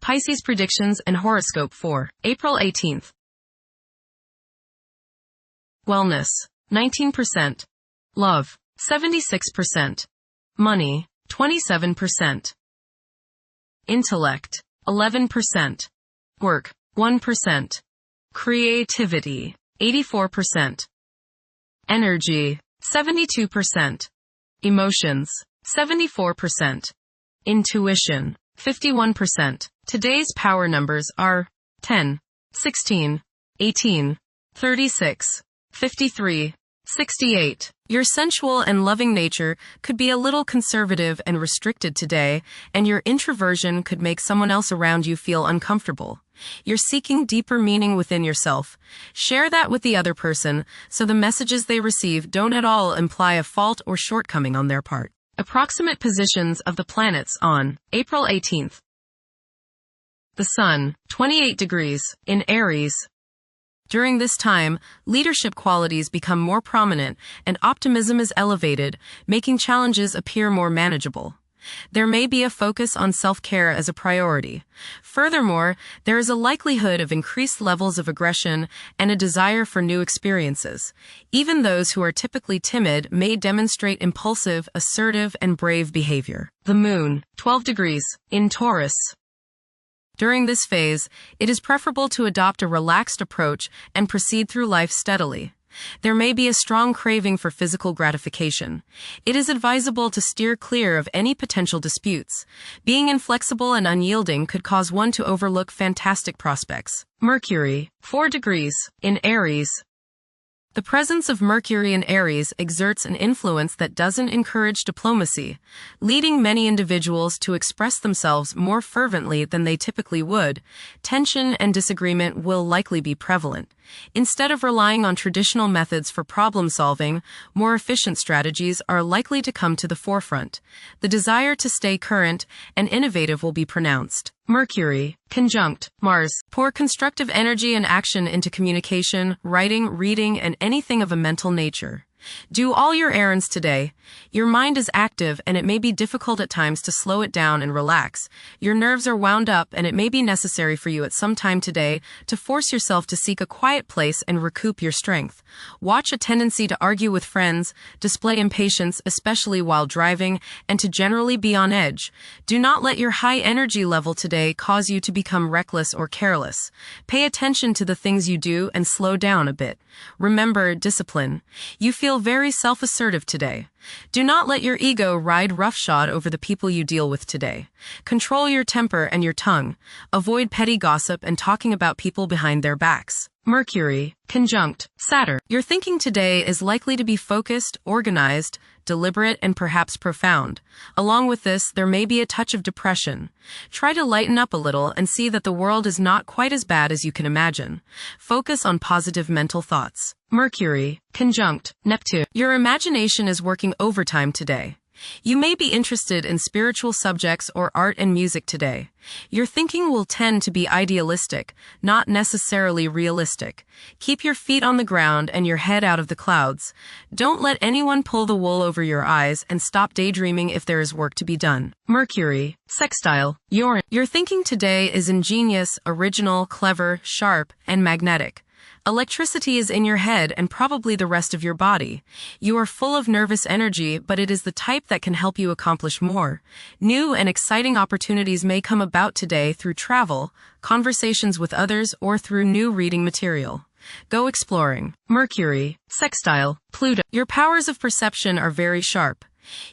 Pisces predictions and horoscope for April 18th. Wellness, 19%. Love, 76%. Money, 27%. Intellect, 11%. Work, 1%. Creativity, 84%. Energy, 72%. Emotions, 74%. Intuition, 51%. Today's power numbers are 10, 16, 18, 36, 53, 68. Your sensual and loving nature could be a little conservative and restricted today, and your introversion could make someone else around you feel uncomfortable. You're seeking deeper meaning within yourself. Share that with the other person so the messages they receive don't at all imply a fault or shortcoming on their part. Approximate positions of the planets on April 18th. The Sun, 28 degrees, in Aries. During this time, leadership qualities become more prominent and optimism is elevated, making challenges appear more manageable. There may be a focus on self-care as a priority. Furthermore, there is a likelihood of increased levels of aggression and a desire for new experiences. Even those who are typically timid may demonstrate impulsive, assertive, and brave behavior. The Moon, 12 degrees, in Taurus. During this phase, it is preferable to adopt a relaxed approach and proceed through life steadily. There may be a strong craving for physical gratification. It is advisable to steer clear of any potential disputes. Being inflexible and unyielding could cause one to overlook fantastic prospects. Mercury, 4 degrees, in Aries. The presence of Mercury in Aries exerts an influence that doesn't encourage diplomacy, leading many individuals to express themselves more fervently than they typically would. Tension and disagreement will likely be prevalent. Instead of relying on traditional methods for problem solving, more efficient strategies are likely to come to the forefront. The desire to stay current and innovative will be pronounced. Mercury, conjunct Mars, pour constructive energy and action into communication, writing, reading, and anything of a mental nature. Do all your errands today. Your mind is active and it may be difficult at times to slow it down and relax. Your nerves are wound up and it may be necessary for you at some time today to force yourself to seek a quiet place and recoup your strength. Watch a tendency to argue with friends, display impatience, especially while driving, and to generally be on edge. Do not let your high energy level today cause you to become reckless or careless. Pay attention to the things you do and slow down a bit. Remember discipline. You feel very self-assertive today. Do not let your ego ride roughshod over the people you deal with today. Control your temper and your tongue. Avoid petty gossip and talking about people behind their backs. Mercury, conjunct Saturn. Your thinking today is likely to be focused, organized, deliberate, and perhaps profound. Along with this, there may be a touch of depression. Try to lighten up a little and see that the world is not quite as bad as you can imagine. Focus on positive mental thoughts. Mercury, conjunct Neptune. Your imagination is working overtime today. You may be interested in spiritual subjects or art and music today. Your thinking will tend to be idealistic, not necessarily realistic. Keep your feet on the ground and your head out of the clouds. Don't let anyone pull the wool over your eyes and stop daydreaming if there is work to be done. Mercury, sextile Uranus. Your thinking today is ingenious, original, clever, sharp, and magnetic. Electricity is in your head and probably the rest of your body. You are full of nervous energy, but it is the type that can help you accomplish more. New and exciting opportunities may come about today through travel, conversations with others, or through new reading material. Go exploring. Mercury, sextile Pluto. Your powers of perception are very sharp.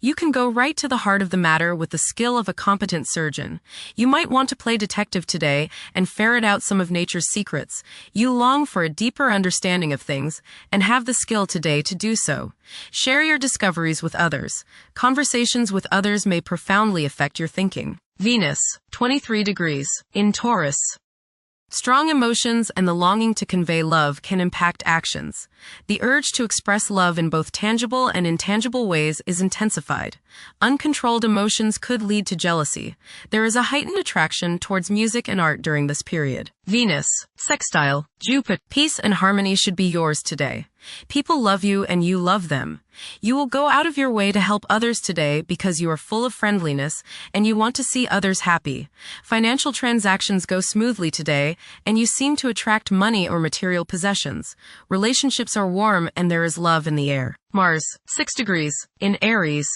You can go right to the heart of the matter with the skill of a competent surgeon. You might want to play detective today and ferret out some of nature's secrets. You long for a deeper understanding of things and have the skill today to do so. Share your discoveries with others. Conversations with others may profoundly affect your thinking. Venus, 23 degrees, in Taurus. Strong emotions and the longing to convey love can impact actions. The urge to express love in both tangible and intangible ways is intensified. Uncontrolled emotions could lead to jealousy. There is a heightened attraction towards music and art during this period. Venus, sextile, Jupiter. Peace and harmony should be yours today. People love you and you love them. You will go out of your way to help others today because you are full of friendliness and you want to see others happy. Financial transactions go smoothly today and you seem to attract money or material possessions. Relationships are warm and there is love in the air. Mars, 6 degrees, in Aries.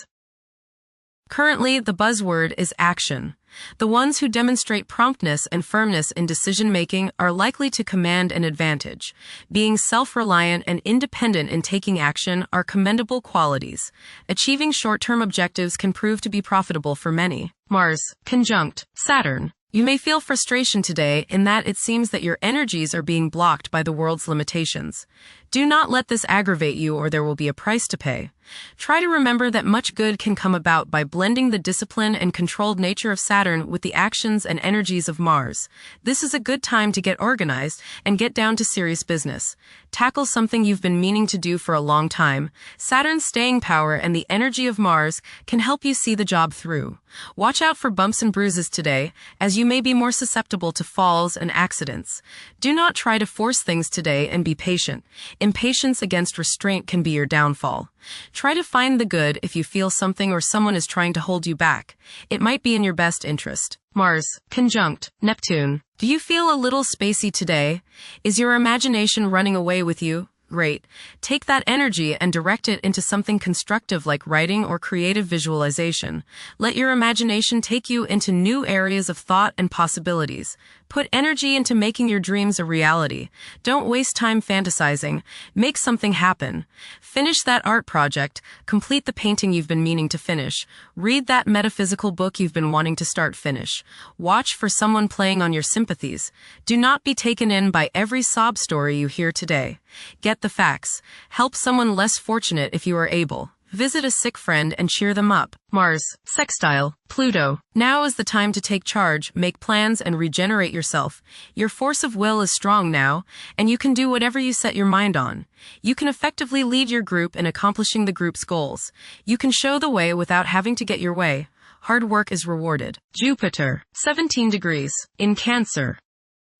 Currently, the buzzword is action. The ones who demonstrate promptness and firmness in decision-making are likely to command an advantage. Being self-reliant and independent in taking action are commendable qualities. Achieving short-term objectives can prove to be profitable for many. Mars, conjunct Saturn. You may feel frustration today in that it seems that your energies are being blocked by the world's limitations. Do not let this aggravate you or there will be a price to pay. Try to remember that much good can come about by blending the discipline and controlled nature of Saturn with the actions and energies of Mars. This is a good time to get organized and get down to serious business. Tackle something you've been meaning to do for a long time. Saturn's staying power and the energy of Mars can help you see the job through. Watch out for bumps and bruises today, as you may be more susceptible to falls and accidents. Do not try to force things today and be patient. Impatience against restraint can be your downfall. Try to find the good if you feel something or someone is trying to hold you back. It might be in your best interest. Mars, conjunct Neptune. Do you feel a little spacey today? Is your imagination running away with you? Great. Take that energy and direct it into something constructive like writing or creative visualization. Let your imagination take you into new areas of thought and possibilities. Put energy into making your dreams a reality. Don't waste time fantasizing. Make something happen. Finish that art project. Complete the painting you've been meaning to finish. Read that metaphysical book you've been wanting to finish. Watch for someone playing on your sympathies. Do not be taken in by every sob story you hear today. Get the facts. Help someone less fortunate if you are able. Visit a sick friend and cheer them up. Mars, sextile, Pluto. Now is the time to take charge, make plans, and regenerate yourself. Your force of will is strong now, and you can do whatever you set your mind on. You can effectively lead your group in accomplishing the group's goals. You can show the way without having to get your way. Hard work is rewarded. Jupiter, 17 degrees, in Cancer.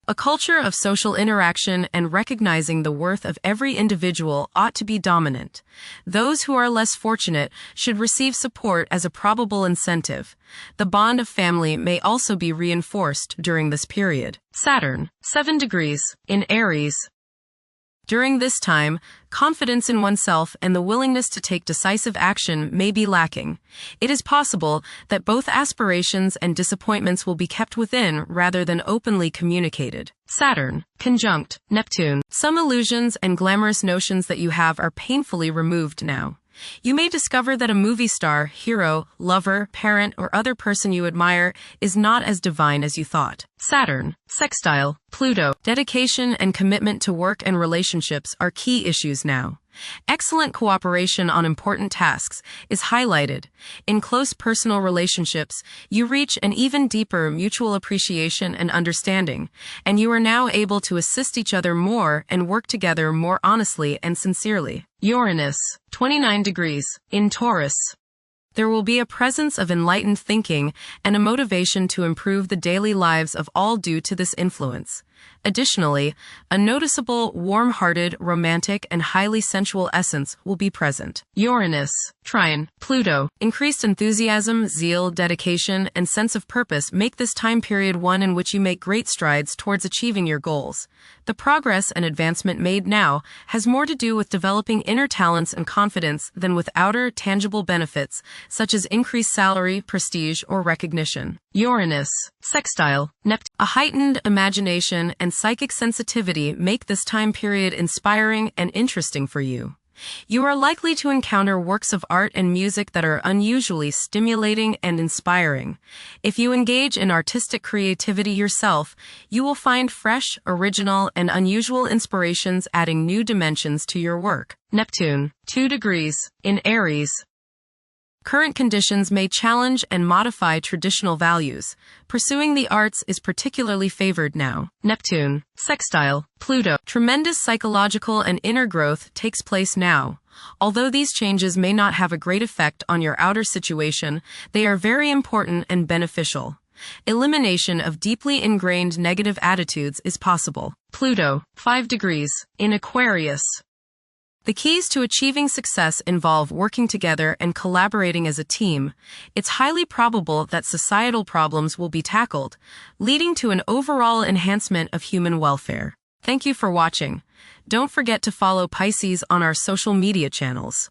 A culture of social interaction and recognizing the worth of every individual ought to be dominant. Those who are less fortunate should receive support as a probable incentive. The bond of family may also be reinforced during this period. Saturn, 7 degrees, in Aries. During this time, confidence in oneself and the willingness to take decisive action may be lacking. It is possible that both aspirations and disappointments will be kept within rather than openly communicated. Saturn, conjunct Neptune. Some illusions and glamorous notions that you have are painfully removed now. You may discover that a movie star, hero, lover, parent, or other person you admire is not as divine as you thought. Saturn, sextile, Pluto. Dedication and commitment to work and relationships are key issues now. Excellent cooperation on important tasks is highlighted. In close personal relationships, you reach an even deeper mutual appreciation and understanding, and you are now able to assist each other more and work together more honestly and sincerely. Uranus, 29 degrees, in Taurus. There will be a presence of enlightened thinking and a motivation to improve the daily lives of all due to this influence. Additionally, a noticeable, warm-hearted, romantic, and highly sensual essence will be present. Uranus, trine, Pluto. Increased enthusiasm, zeal, dedication, and sense of purpose make this time period one in which you make great strides towards achieving your goals. The progress and advancement made now has more to do with developing inner talents and confidence than with outer, tangible benefits, such as increased salary, prestige, or recognition. Uranus, sextile, Neptune. A heightened imagination and psychic sensitivity make this time period inspiring and interesting for you. You are likely to encounter works of art and music that are unusually stimulating and inspiring. If you engage in artistic creativity yourself, you will find fresh, original, and unusual inspirations adding new dimensions to your work. Neptune, 2 degrees, in Aries. Current conditions may challenge and modify traditional values. Pursuing the arts is particularly favored now. Neptune, sextile, Pluto. Tremendous psychological and inner growth takes place now. Although these changes may not have a great effect on your outer situation, they are very important and beneficial. elimination of deeply ingrained negative attitudes is possible. Pluto, 5 degrees, in Aquarius. The keys to achieving success involve working together and collaborating as a team. It's highly probable that societal problems will be tackled, leading to an overall enhancement of human welfare. Thank you for watching. Don't forget to follow Pisces on our social media channels.